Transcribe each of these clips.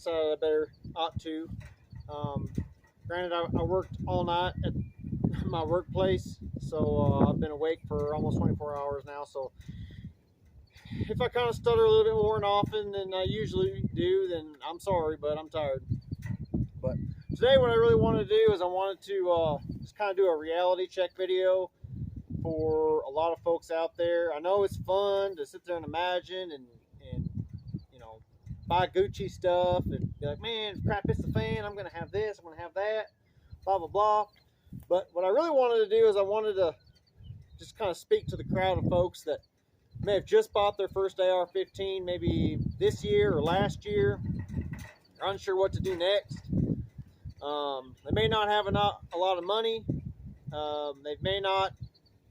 decided I better ought to. Granted, I worked all night at my workplace, so I've been awake for almost 24 hours now. So if I kind of stutter a little bit more often than I usually do, then I'm sorry, but I'm tired. But today, what I really wanted to do is I wanted to just kind of do a reality check video for a lot of folks out there. I know it's fun to sit there and imagine and you know, buy Gucci stuff and be like, man, if crap hits the fan, I'm gonna have this, I'm gonna have that, blah blah blah. But what I really wanted to do is I wanted to just kind of speak to the crowd of folks that may have just bought their first AR-15 maybe this year or last year. They're unsure what to do next. They may not have a lot of money. They may not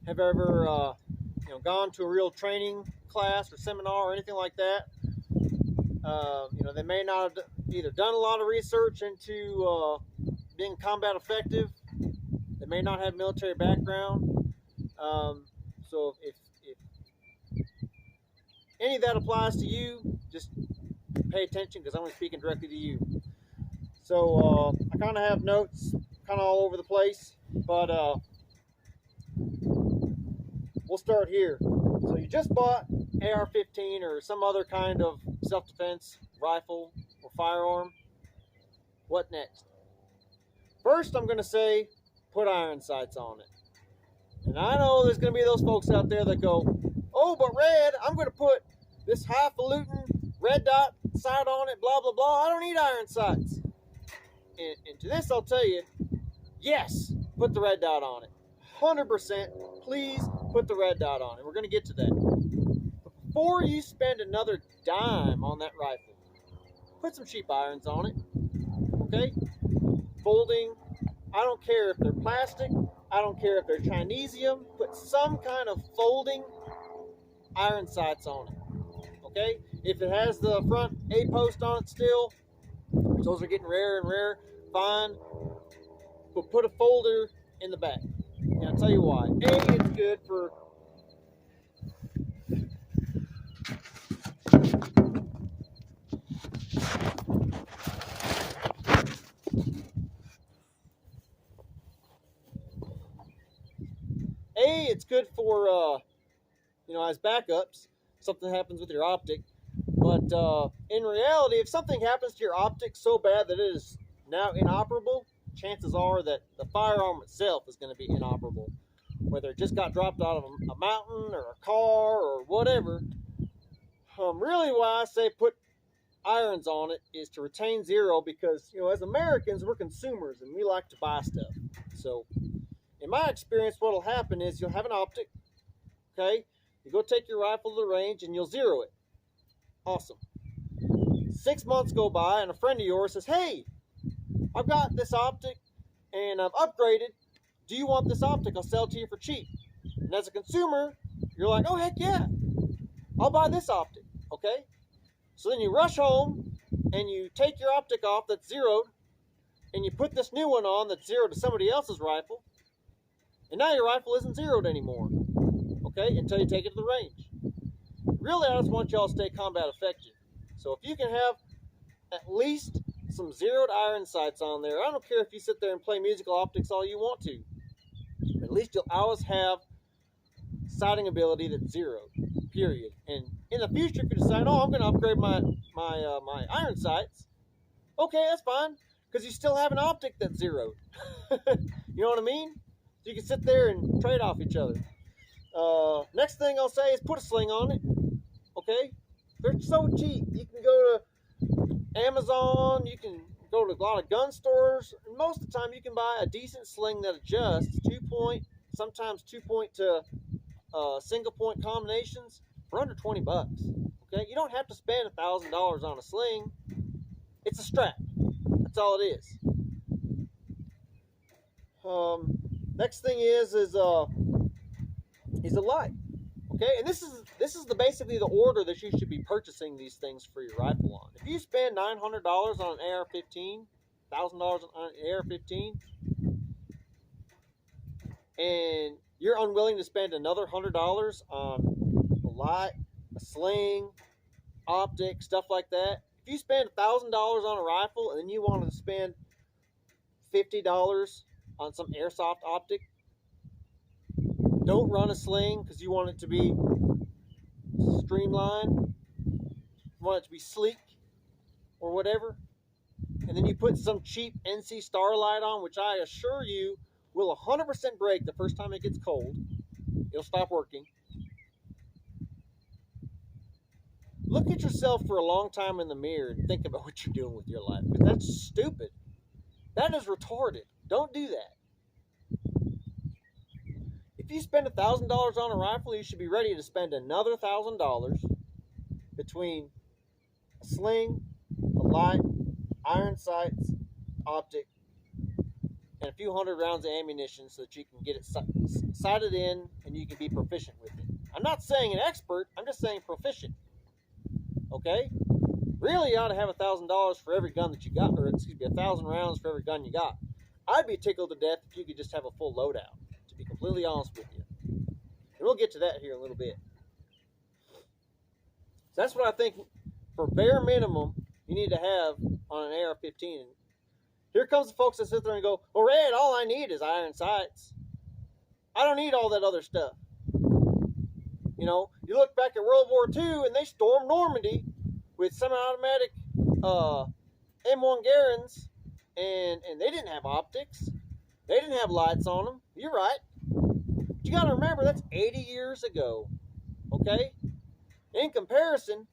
have ever gone to a real training class or seminar or anything like that. They may not have either done a lot of research into being combat effective. They may not have military background. So if any of that applies to you, just pay attention because I'm going to be speaking directly to you. So I kind of have notes kind of all over the place, but we'll start here. So you just bought AR-15 or some other kind of self-defense rifle or firearm. What next? First, I'm going to say put iron sights on it. And I know there's going to be those folks out there that go, oh, but Red, I'm going to put this highfalutin red dot sight on it, blah, blah, blah. I don't need iron sights. And to this, I'll tell you, yes, put the red dot on it. 100%, please put the red dot on it. We're going to get to that. But before you spend another dime on that rifle, put some cheap irons on it, okay? Folding, I don't care if they're plastic, I don't care if they're Chinesium, put some kind of folding iron sights on it, okay? If it has the front A post on it still, those are getting rarer and rarer, fine, but put a folder in the back. And I'll tell you why. A, it's good for as backups. Something happens with your optic. But in reality, if something happens to your optic so bad that it is now inoperable, chances are that the firearm itself is going to be inoperable. Whether it just got dropped out of a mountain or a car or whatever. Really why I say put irons on it is to retain zero because, as Americans, we're consumers and we like to buy stuff. So in my experience, what will happen is you'll have an optic, okay? You go take your rifle to the range and you'll zero it. Awesome. 6 months go by and a friend of yours says, hey, I've got this optic and I've upgraded. Do you want this optic? I'll sell it to you for cheap. And as a consumer, you're like, oh, heck yeah, I'll buy this optic, okay? So then you rush home and you take your optic off that's zeroed and you put this new one on that's zeroed to somebody else's rifle. And now your rifle isn't zeroed anymore, okay, until you take it to the range. Really, I just want y'all to stay combat effective. So if you can have at least some zeroed iron sights on there, I don't care if you sit there and play musical optics all you want to. At least you'll always have sighting ability that's zeroed, period. And in the future, if you decide, oh, I'm going to upgrade my iron sights, okay, that's fine, because you still have an optic that's zeroed. You know what I mean? So you can sit there and trade off each other. Next thing I'll say is put a sling on it. Okay, they're so cheap. You can go to Amazon, you can go to a lot of gun stores, and most of the time you can buy a decent sling that adjusts 2-point, sometimes 2-point to single point combinations for under 20 bucks. Okay, you don't have to spend $1,000 on a sling. It's a strap. That's all it is. Next thing is a light. Okay, and this is basically the order that you should be purchasing these things for your rifle on. If you spend $900 on an AR-15, $1,000 on an AR-15, and you're unwilling to spend another $100 on a light, a sling, optic, stuff like that. If you spend $1,000 on a rifle and then you want to spend $50 on some airsoft optic, don't run a sling because you want it to be streamlined, you want it to be sleek or whatever, and then you put some cheap NC Starlight on, which I assure you will 100% break the first time it gets cold. It'll stop working. Look at yourself for a long time in the mirror and think about what you're doing with your life. Because that's stupid. That is retarded. Don't do that. If you spend $1,000 on a rifle, you should be ready to spend another $1,000 between a sling, a light, iron sights, optic, and a few hundred rounds of ammunition so that you can get it sighted in and you can be proficient with it. I'm not saying an expert, I'm just saying proficient. Okay? Really, you ought to have $1,000 for every gun that you got, or excuse me, 1,000 rounds for every gun you got. I'd be tickled to death if you could just have a full loadout, to be completely honest with you. And we'll get to that here in a little bit. So that's what I think for bare minimum you need to have on an AR-15. Here comes the folks that sit there and go, "Oh, Red, all I need is iron sights. I don't need all that other stuff." You know, you look back at World War II and they stormed Normandy with semi-automatic M1 Garens, and they didn't have optics. They didn't have lights on them. You're right. But you got to remember, that's 80 years ago. Okay? In comparison,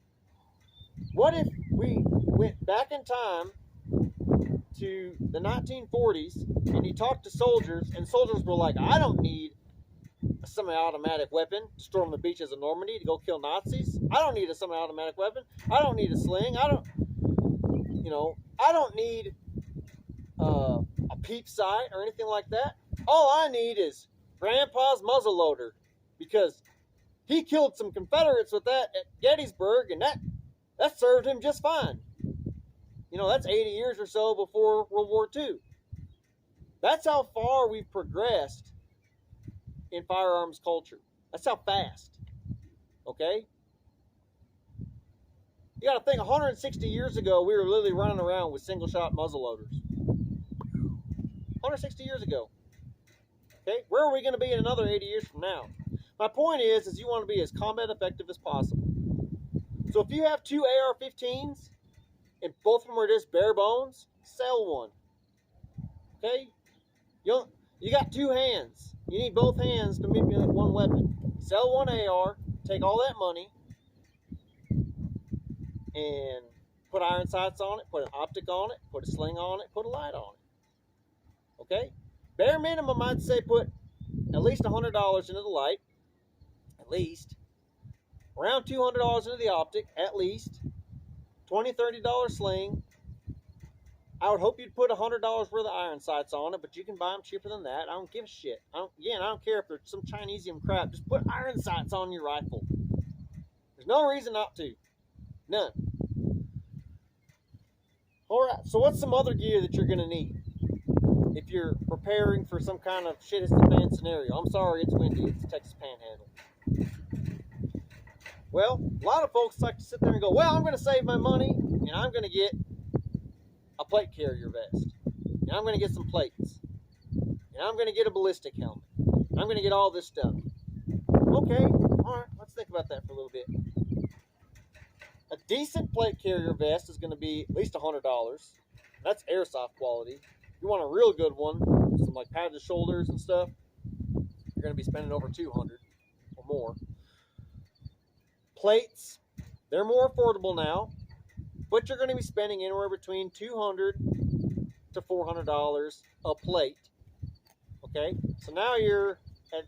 what if we went back in time to the 1940s and you talked to soldiers, and soldiers were like, "I don't need a semi-automatic weapon to storm the beaches of Normandy to go kill Nazis. I don't need a semi-automatic weapon. I don't need a sling. I don't need a peep sight or anything like that. All I need is Grandpa's muzzleloader, because he killed some Confederates with that at Gettysburg, and that served him just fine." You know, that's 80 years or so before World War II. That's how far we've progressed in firearms culture. That's how fast. Okay? You got to think, 160 years ago, we were literally running around with single-shot muzzleloaders. 160 years ago. Okay? Where are we going to be in another 80 years from now? My point is you want to be as combat effective as possible. So if you have two AR-15s, and both of them are just bare bones, sell one. Okay? You got two hands. You need both hands to manipulate one weapon. Sell one AR, take all that money, and put iron sights on it, put an optic on it, put a sling on it, put a light on it. Okay? Bare minimum, I'd say put at least $100 into the light. At least. Around $200 into the optic, at least. $20, $30 sling. I would hope you'd put $100 worth of iron sights on it, but you can buy them cheaper than that. I don't give a shit. I don't care if they're some Chinesium crap. Just put iron sights on your rifle. There's no reason not to. None. Alright, so what's some other gear that you're going to need if you're preparing for some kind of shit the fan scenario? I'm sorry, it's windy. It's Texas Panhandle. Well, a lot of folks like to sit there and go, "Well, I'm going to save my money, and I'm going to get a plate carrier vest, and I'm going to get some plates, and I'm going to get a ballistic helmet, and I'm going to get all this stuff." Okay, all right, let's think about that for a little bit. A decent plate carrier vest is going to be at least $100. That's airsoft quality. If you want a real good one, some like padded shoulders and stuff, you're going to be spending over $200 or more. Plates, they're more affordable now, but you're going to be spending anywhere between $200 to $400 a plate. Okay, so now you're at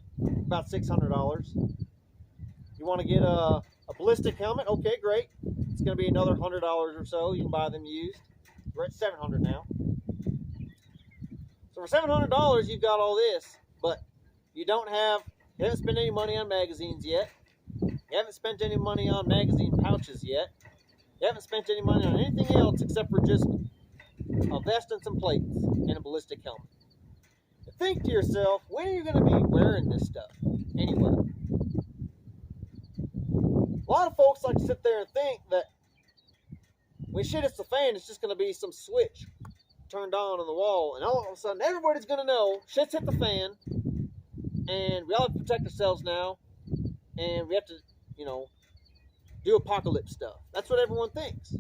about $600. You want to get a ballistic helmet? Okay, great. It's going to be another $100 or so. You can buy them used. We're at $700 now. So for $700, you've got all this, but you haven't spent any money on magazines yet. You haven't spent any money on magazine pouches yet. You haven't spent any money on anything else except for just a vest and some plates and a ballistic helmet. Think to yourself, when are you going to be wearing this stuff anyway? A lot of folks like to sit there and think that when shit hits the fan, it's just going to be some switch turned on the wall, and all of a sudden everybody's going to know shit's hit the fan, and we all have to protect ourselves now, and we have to, you know, do apocalypse stuff. That's what everyone thinks.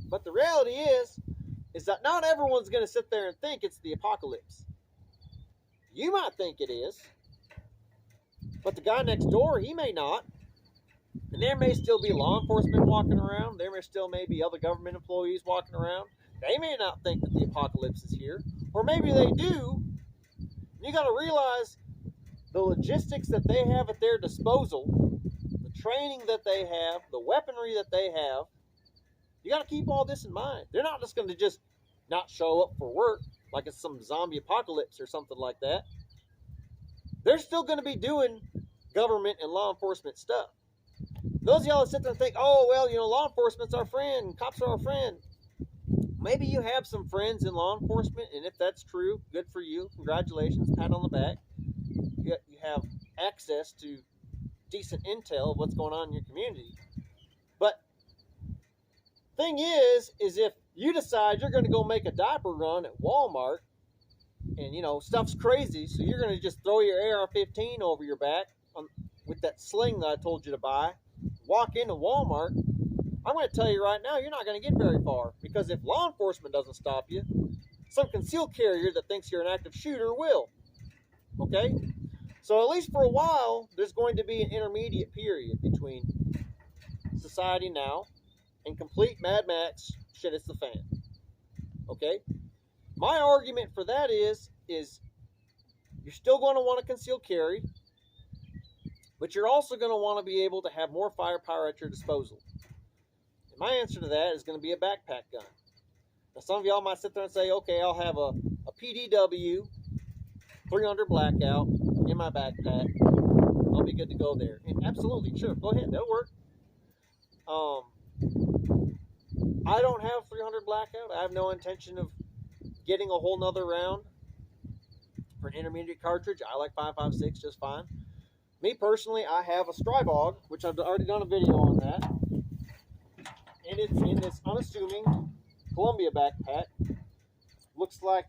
But the reality is that not everyone's going to sit there and think it's the apocalypse. You might think it is, but the guy next door, he may not. And there may still be law enforcement walking around. There may still be other government employees walking around. They may not think that the apocalypse is here. Or maybe they do. You got to realize the logistics that they have at their disposal, the training that they have, the weaponry that they have. You got to keep all this in mind. They're not just going to just not show up for work like it's some zombie apocalypse or something like that. They're still going to be doing government and law enforcement stuff. Those of y'all that sit there and think, oh, well, you know, law enforcement's our friend, cops are our friend. Maybe you have some friends in law enforcement, and if that's true, good for you. Congratulations, pat on the back. You have access to decent intel of what's going on in your community. But thing is if you decide you're going to go make a diaper run at Walmart, and, you know, stuff's crazy, so you're going to just throw your AR15 over your back with that sling that I told you to buy, walk into Walmart, I'm going to tell you right now, you're not going to get very far. Because if law enforcement doesn't stop you, some concealed carrier that thinks you're an active shooter will. Okay? So at least for a while, there's going to be an intermediate period between society now and complete Mad Max shit hits the fan. Okay? My argument for that is you're still going to want to conceal carry, but you're also going to want to be able to have more firepower at your disposal. And my answer to that is going to be a backpack gun. Now, some of y'all might sit there and say, okay, I'll have a PDW 300 blackout in my backpack. I'll be good to go there. And absolutely, sure, go ahead, that'll work. I don't have 300 blackout. I have no intention of getting a whole nother round for an intermediate cartridge. I like 5.56 just fine. Me personally, I have a Strybog, which I've already done a video on that. And it's in this unassuming Columbia backpack. Looks like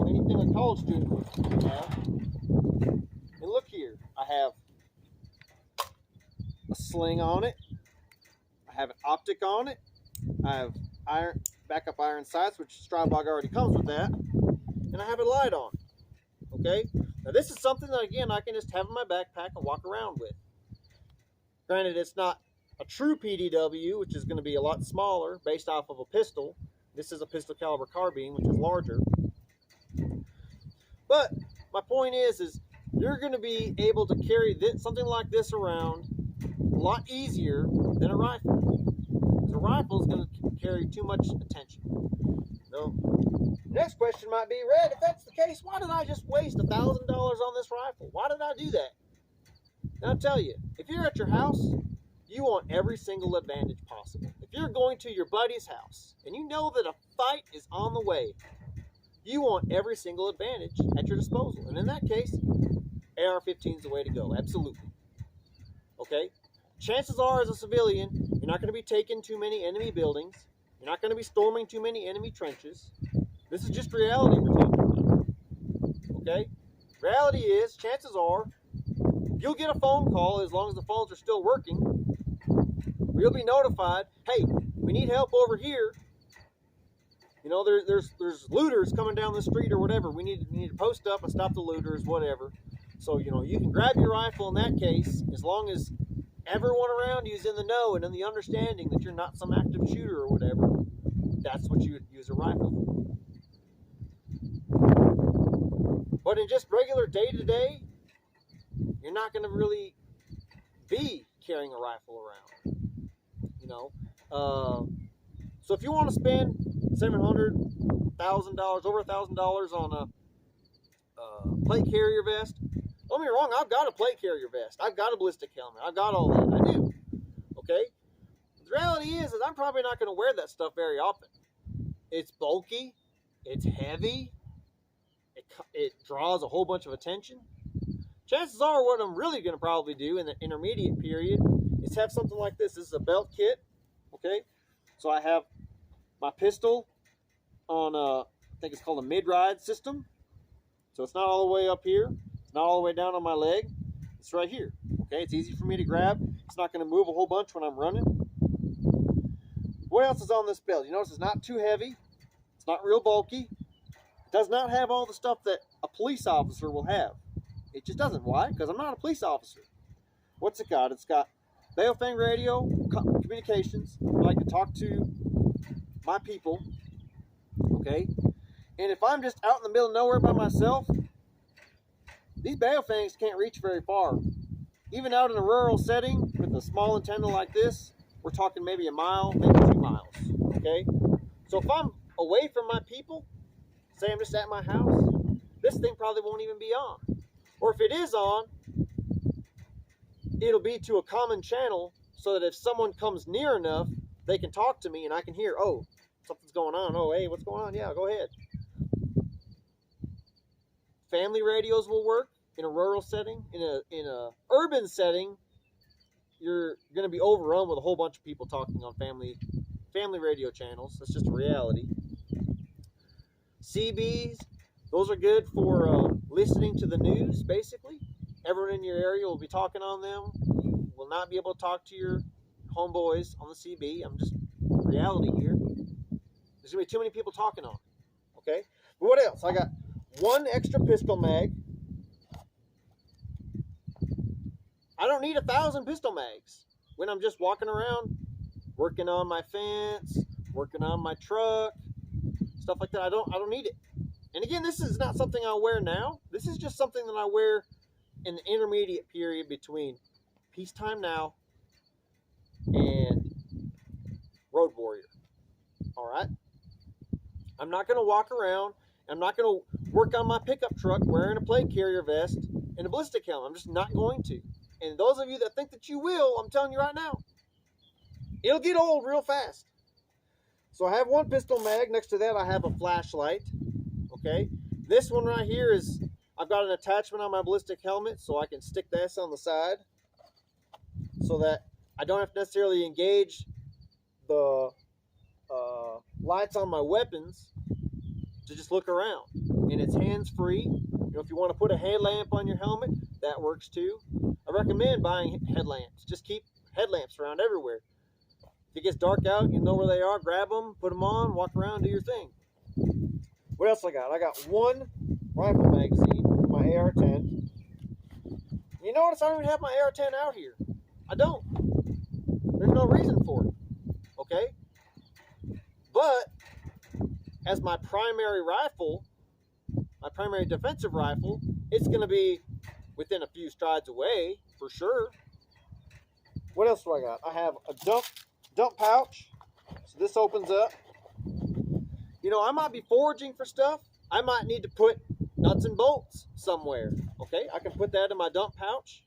anything a college student would have. And look here, I have a sling on it. I have an optic on it. I have backup iron sights, which Strybog already comes with that. And I have a light on. Okay? Now this is something that, again, I can just have in my backpack and walk around with. Granted, it's not a true PDW, which is going to be a lot smaller, based off of a pistol. This is a pistol caliber carbine, which is larger. But my point is you're going to be able to carry something like this around a lot easier than a rifle. Because a rifle is going to carry too much attention. So, next question might be, Red, if that's the case, why did I just waste $1,000 on this rifle? Why did I do that? Now, I'll tell you, if you're at your house, you want every single advantage possible. If you're going to your buddy's house and you know that a fight is on the way, you want every single advantage at your disposal. And in that case, AR-15 is the way to go. Absolutely. Okay? Chances are, as a civilian, you're not going to be taking too many enemy buildings. You're not going to be storming too many enemy trenches. This is just reality we're talking about. Okay? Reality is, chances are, you'll get a phone call as long as the phones are still working. We'll be notified, hey, we need help over here. You know, there's looters coming down the street or whatever. We need to post up and stop the looters, whatever. So, you know, you can grab your rifle in that case, as long as everyone around you is in the know and in the understanding that you're not some active shooter or whatever. That's what you would use a rifle for. But in just regular day-to-day, you're not going to really be carrying a rifle around. You know? So if you want to spend $700, $1,000, over $1,000 on a plate carrier vest, don't get me wrong, I've got a plate carrier vest. I've got a ballistic helmet. I've got all that. I do. Okay? The reality is I'm probably not going to wear that stuff very often. It's bulky. It's heavy. It draws a whole bunch of attention. Chances are what I'm really going to probably do in the intermediate period is have something like this. This is a belt kit, okay? So I have my pistol on I think it's called a mid-ride system. So it's not all the way up here. It's not all the way down on my leg. It's right here, okay? It's easy for me to grab. It's not going to move a whole bunch when I'm running. What else is on this belt? You notice it's not too heavy. It's not real bulky. It does not have all the stuff that a police officer will have. It just doesn't. Why? Because I'm not a police officer. What's it got? It's got Baofeng radio, communications. I can talk to my people, okay? And if I'm just out in the middle of nowhere by myself, these Baofengs can't reach very far. Even out in a rural setting with a small antenna like this, we're talking maybe a mile, maybe 2 miles, okay? So if I'm away from my people, say I'm just at my house, this thing probably won't even be on. Or if it is on, it'll be to a common channel so that if someone comes near enough, they can talk to me and I can hear, oh, something's going on. Oh, hey, what's going on? Yeah, go ahead. Family radios will work in a rural setting. In a urban setting, you're going to be overrun with a whole bunch of people talking on family radio channels. That's just a reality. CBs, those are good for listening to the news, basically. Everyone in your area will be talking on them. You will not be able to talk to your homeboys on the CB. I'm just reality here. There's going to be too many people talking on it, okay? But what else? I got one extra pistol mag. I don't need 1,000 pistol mags when I'm just walking around, working on my fence, working on my truck, stuff like that. I don't need it. And again, this is not something I wear now. This is just something that I wear in the intermediate period between peacetime now and road warrior. All right? I'm not going to walk around. I'm not going to work on my pickup truck wearing a plate carrier vest and a ballistic helmet. I'm just not going to. And those of you that think that you will, I'm telling you right now, it'll get old real fast. So I have one pistol mag. Next to that, I have a flashlight. Okay? This one right here is, I've got an attachment on my ballistic helmet, so I can stick this on the side so that I don't have to necessarily engage the lights on my weapons to just look around. And it's hands-free. You know, if you want to put a headlamp on your helmet, that works too. I recommend buying headlamps. Just keep headlamps around everywhere. If it gets dark out, you know where they are, grab them, put them on, walk around, do your thing. What else I got? I got one rifle magazine, my AR-10. You notice I don't even have my AR-10 out here. I don't. There's no reason for it. Okay? But as my primary rifle, my primary defensive rifle, it's going to be within a few strides away, for sure. What else do I got? I have a dump pouch. So this opens up. You know, I might be foraging for stuff. I might need to put nuts and bolts somewhere. Okay, I can put that in my dump pouch.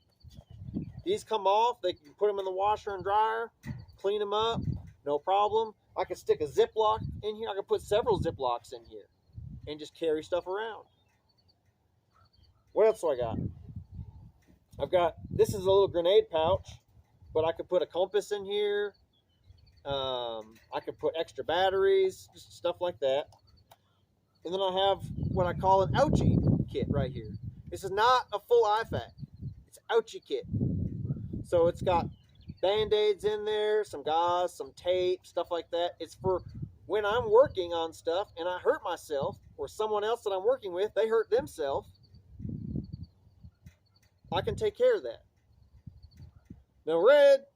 These come off. They can put them in the washer and dryer, clean them up, no problem. I can stick a Ziploc in here. I can put several Ziplocs in here and just carry stuff around. What else do I got? I've got, this is a little grenade pouch, but I could put a compass in here. I could put extra batteries, just stuff like that. And then I have what I call an ouchie kit right here. This is not a full IFAK. It's an ouchie kit. So it's got Band-Aids in there, some gauze, some tape, stuff like that. It's for when I'm working on stuff and I hurt myself, or someone else that I'm working with, they hurt themselves, I can take care of that. Now, Red,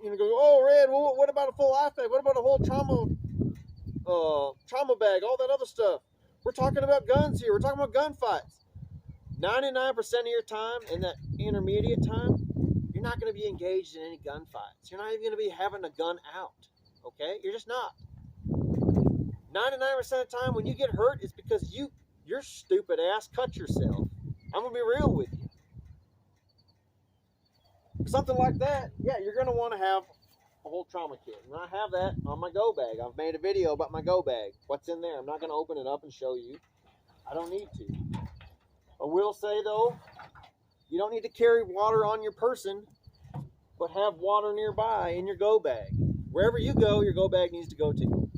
you know, go, oh, Red, well, what about a full IFAK? What about a whole trauma bag, all that other stuff? We're talking about guns here. We're talking about gunfights. 99% of your time in that intermediate time, you're not going to be engaged in any gunfights. You're not even going to be having a gun out, okay? You're just not. 99% of the time when you get hurt, it's because your stupid ass cut yourself. I'm going to be real with you. Something like that, yeah, you're going to want to have a whole trauma kit. And I have that on my go bag. I've made a video about my go bag. What's in there? I'm not going to open it up and show you. I don't need to. I will say, though, you don't need to carry water on your person but have water nearby in your go bag. Wherever you go, your go bag needs to go to.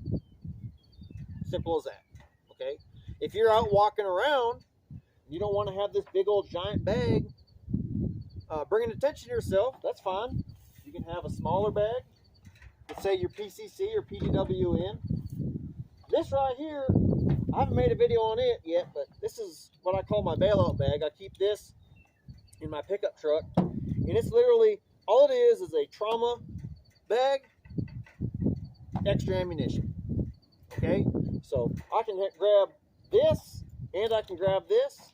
Simple as that. Okay? If you're out walking around, you don't want to have this big old giant bag bringing attention to yourself, that's fine. You can have a smaller bag. Let's say your PCC or PDWN. This right here, I haven't made a video on it yet, but this is what I call my bailout bag. I keep this in my pickup truck, and it's literally, all it is a trauma bag, extra ammunition. Okay, so I can grab this, and I can grab this.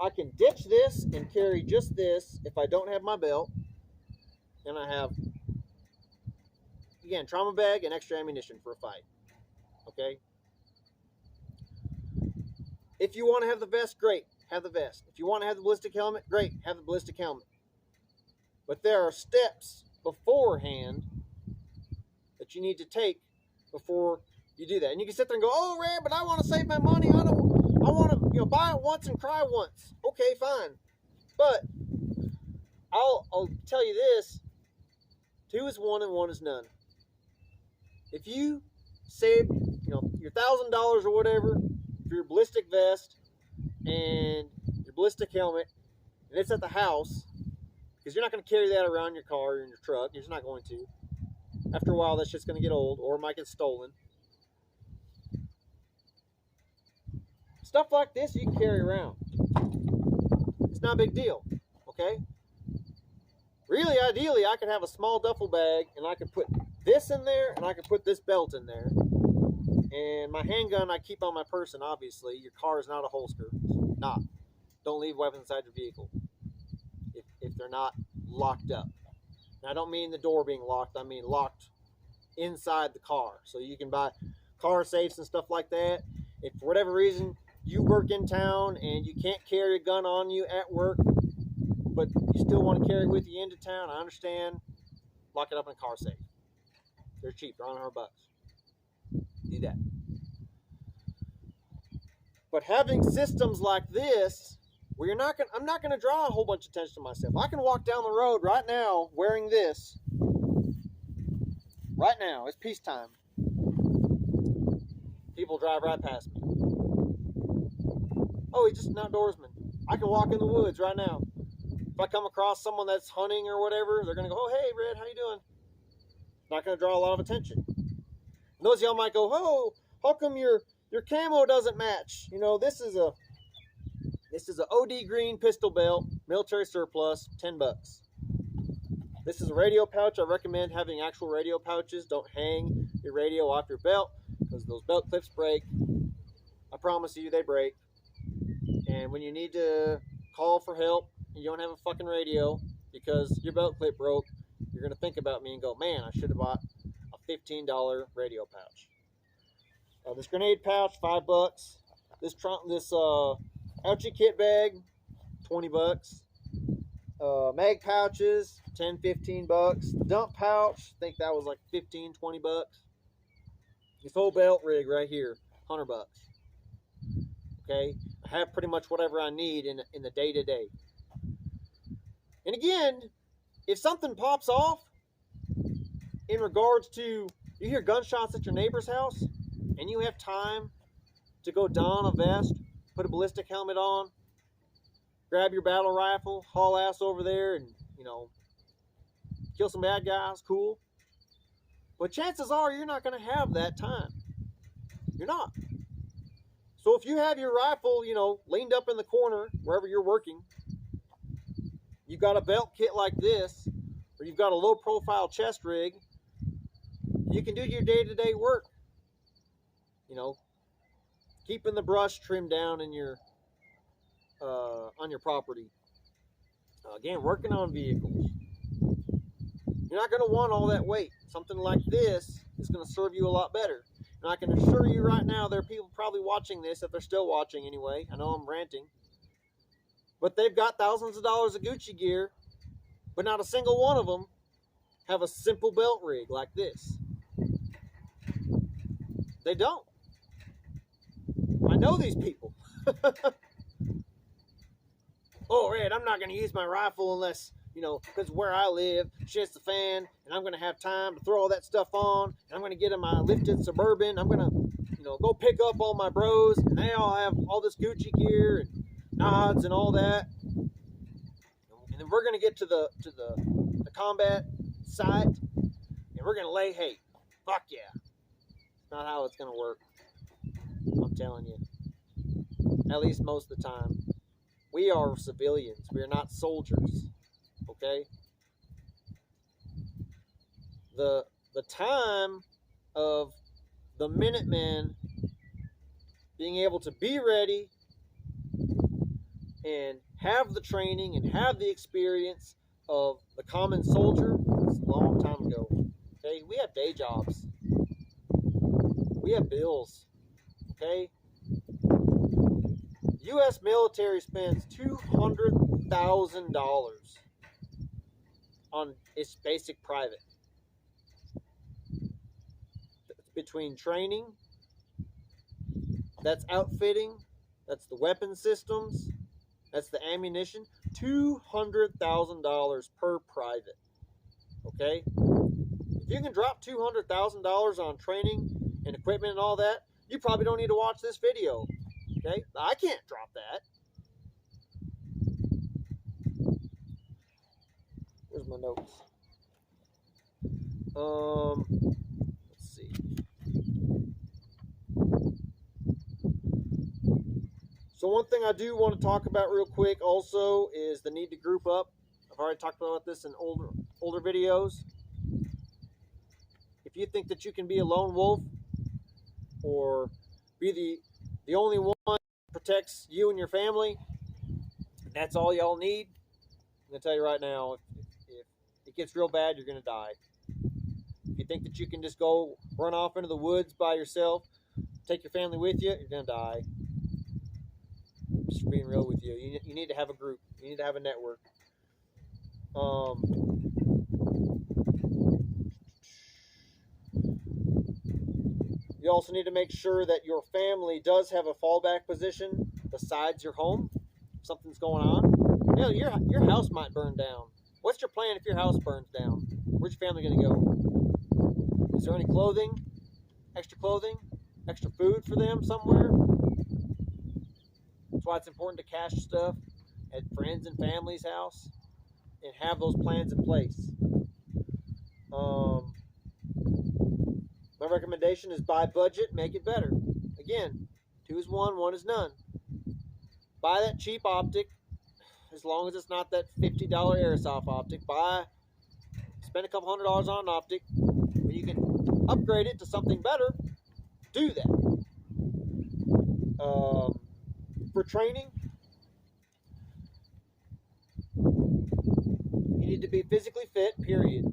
I can ditch this and carry just this if I don't have my belt. And I have, again, trauma bag and extra ammunition for a fight. Okay? If you want to have the vest, great, have the vest. If you want to have the ballistic helmet, great, have the ballistic helmet. But there are steps beforehand that you need to take before you do that. And you can sit there and go, oh, Red, but I want to save my money. I want to, buy it once and cry once. Okay, fine. But I'll tell you this: 2 is 1 and 1 is none. If you save, your $1,000 or whatever for your ballistic vest and your ballistic helmet, and it's at the house, because you're not going to carry that around your car or in your truck. You're just not going to. After a while, that's just going to get old, or it might get stolen. Stuff like this you can carry around. It's not a big deal, okay? Really, ideally, I could have a small duffel bag, and I could put this in there, and I could put this belt in there. And my handgun I keep on my person, obviously. Your car is not a holster. Not. Don't leave weapons inside your vehicle if they're not locked up. And I don't mean the door being locked. I mean locked inside the car. So you can buy car safes and stuff like that. If for whatever reason you work in town and you can't carry a gun on you at work, but you still want to carry it with you into town, I understand. Lock it up in a car safe. They're cheap. They're $100. Do that. But having systems like this, where I'm not going to draw a whole bunch of attention to myself. I can walk down the road right now wearing this. Right now, it's peacetime. People drive right past me. Oh, he's just an outdoorsman. I can walk in the woods right now. If I come across someone that's hunting or whatever, they're going to go, oh, hey, Red, how you doing? Not going to draw a lot of attention. And those of y'all might go, oh, how come your camo doesn't match? This is a OD green pistol belt, military surplus, $10. This is a radio pouch. I recommend having actual radio pouches. Don't hang your radio off your belt, because those belt clips break. I promise you, they break. And when you need to call for help and you don't have a fucking radio because your belt clip broke, you're going to think about me and go, man, I should have bought a $15 radio pouch. This grenade pouch, $5. This ouchie kit bag, $20. Mag pouches, $10, $15. The dump pouch, I think that was like $15, $20. This whole belt rig right here, $100. Okay, I have pretty much whatever I need in the day-to-day. And again, if something pops off in regards to, you hear gunshots at your neighbor's house, and you have time to go don a vest, put a ballistic helmet on, grab your battle rifle, haul ass over there, and, kill some bad guys, cool. But chances are you're not going to have that time. You're not. So if you have your rifle, leaned up in the corner, wherever you're working, you've got a belt kit like this, or you've got a low-profile chest rig, you can do your day-to-day work. Keeping the brush trimmed down in your on your property. Again, working on vehicles. You're not going to want all that weight. Something like this is going to serve you a lot better. And I can assure you right now, there are people probably watching this, if they're still watching anyway. I know I'm ranting. But they've got thousands of dollars of Gucci gear, but not a single one of them have a simple belt rig like this. They don't. I know these people. Oh, Red, I'm not going to use my rifle unless you know, because where I live, shit's the fan, and I'm going to have time to throw all that stuff on, and I'm going to get in my lifted Suburban. I'm going to, you know, go pick up all my bros, and they all have all this Gucci gear and nods and all that. And then we're going to get to the combat site, and we're going to lay hate. Fuck yeah. It's not how it's going to work. I'm telling you. At least most of the time. We are civilians. We are not soldiers. Okay? The time of the Minutemen being able to be ready and have the training and have the experience of the common soldier is a long time ago. Okay? We have day jobs. We have bills. Okay? U.S. military spends $200,000 on its basic private. Between training, that's outfitting, that's the weapon systems, that's the ammunition. $200,000 per private. Okay? If you can drop $200,000 on training and equipment and all that, you probably don't need to watch this video. Okay? I can't drop that. Where's my notes? Let's see. So one thing I do want to talk about real quick also is the need to group up. I've already talked about this in older videos. If you think that you can be a lone wolf or be the only one that protects you and your family, that's all y'all need, I'm going to tell you right now, if it gets real bad, you're going to die. If you think that you can just go run off into the woods by yourself, take your family with you, you're going to die. Just being real with you. You need to have a group. You need to have a network. You also need to make sure that your family does have a fallback position besides your home. If something's going on. You know, your house might burn down. What's your plan if your house burns down? Where's your family going to go? Is there any clothing? Extra food for them somewhere? That's why it's important to cache stuff at friends and family's house and have those plans in place. My recommendation is buy budget, make it better. Again, 2 is 1, 1 is none. Buy that cheap optic, as long as it's not that $50 airsoft optic. Spend a couple $100 on an optic. When you can upgrade it to something better, do that. For training, you need to be physically fit, period.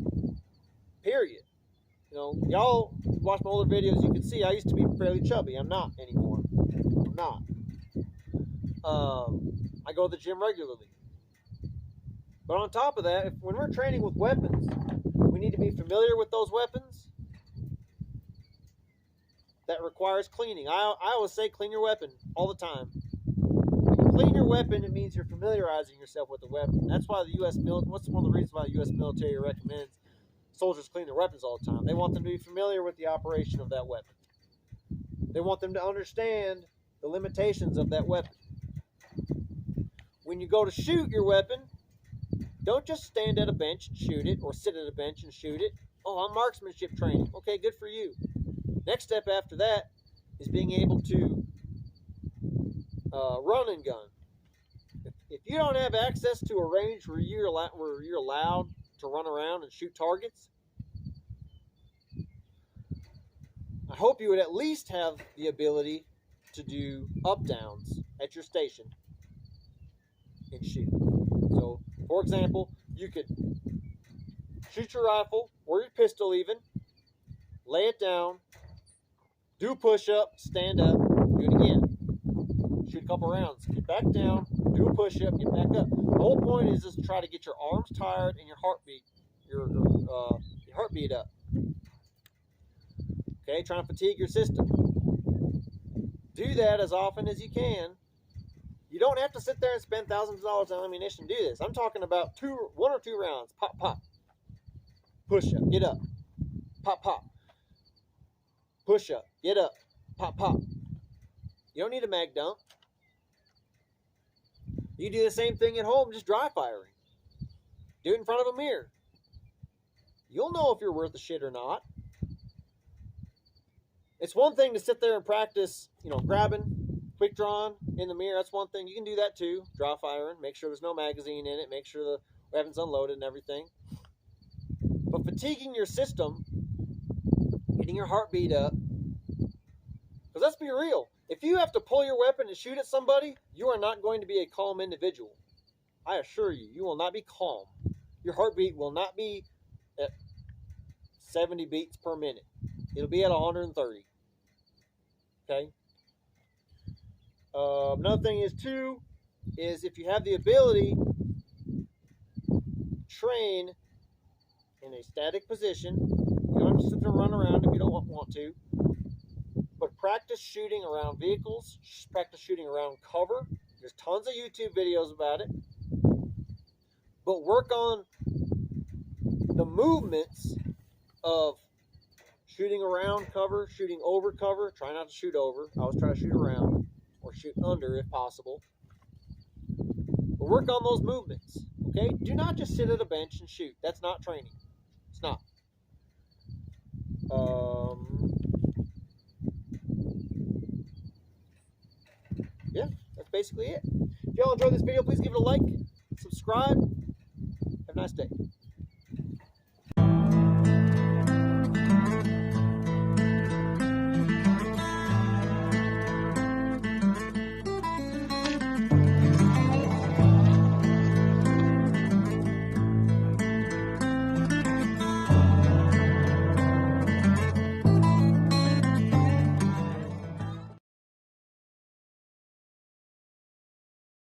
Period. You know, y'all watch my older videos, you can see I used to be fairly chubby. I'm not anymore. I'm not. I go to the gym regularly. But on top of that, when we're training with weapons, we need to be familiar with those weapons. That requires cleaning. I always say clean your weapon all the time. When you clean your weapon, it means you're familiarizing yourself with the weapon. That's why the U.S. military, what's one of the reasons why the U.S. military recommends soldiers clean their weapons all the time. They want them to be familiar with the operation of that weapon. They want them to understand the limitations of that weapon. When you go to shoot your weapon, don't just stand at a bench and shoot it, or sit at a bench and shoot it. Oh, I'm marksmanship training. Okay, good for you. Next step after that is being able to run and gun. If you don't have access to a range where you're allowed to run around and shoot targets, I hope you would at least have the ability to do up-downs at your station and shoot. So, for example, you could shoot your rifle or your pistol even, lay it down, do a push-up, stand up, do it again. Shoot a couple rounds, get back down, do a push-up, get back up. The whole point is just to try to get your arms tired and your heartbeat up. Okay, trying to fatigue your system. Do that as often as you can, You don't have to sit there and spend thousands of dollars on ammunition to do this. I'm talking about 1 or 2 rounds. Pop, pop. Push up, get up. Pop, pop. Push up, get up. Pop, pop. You don't need a mag dump. You do the same thing at home, just dry firing. Do it in front of a mirror. You'll know if you're worth the shit or not. It's one thing to sit there and practice, grabbing, quick drawing in the mirror. That's one thing. You can do that too. Dry firing. Make sure there's no magazine in it. Make sure the weapon's unloaded and everything. But fatiguing your system, getting your heartbeat up, because let's be real. If you have to pull your weapon and shoot at somebody, you are not going to be a calm individual. I assure you, you will not be calm. Your heartbeat will not be at 70 beats per minute. It'll be at 130. Okay? Another thing is, too, is if you have the ability, train in a static position. You don't have to sit there and run around if you don't want to. But practice shooting around vehicles. Practice shooting around cover. There's tons of YouTube videos about it. But work on the movements of shooting around cover, shooting over cover. Try not to shoot over. I always try to shoot around or shoot under if possible. But work on those movements. Okay? Do not just sit at a bench and shoot. That's not training. It's not. Yeah, that's basically it. If y'all enjoyed this video, please give it a like, subscribe. Have a nice day.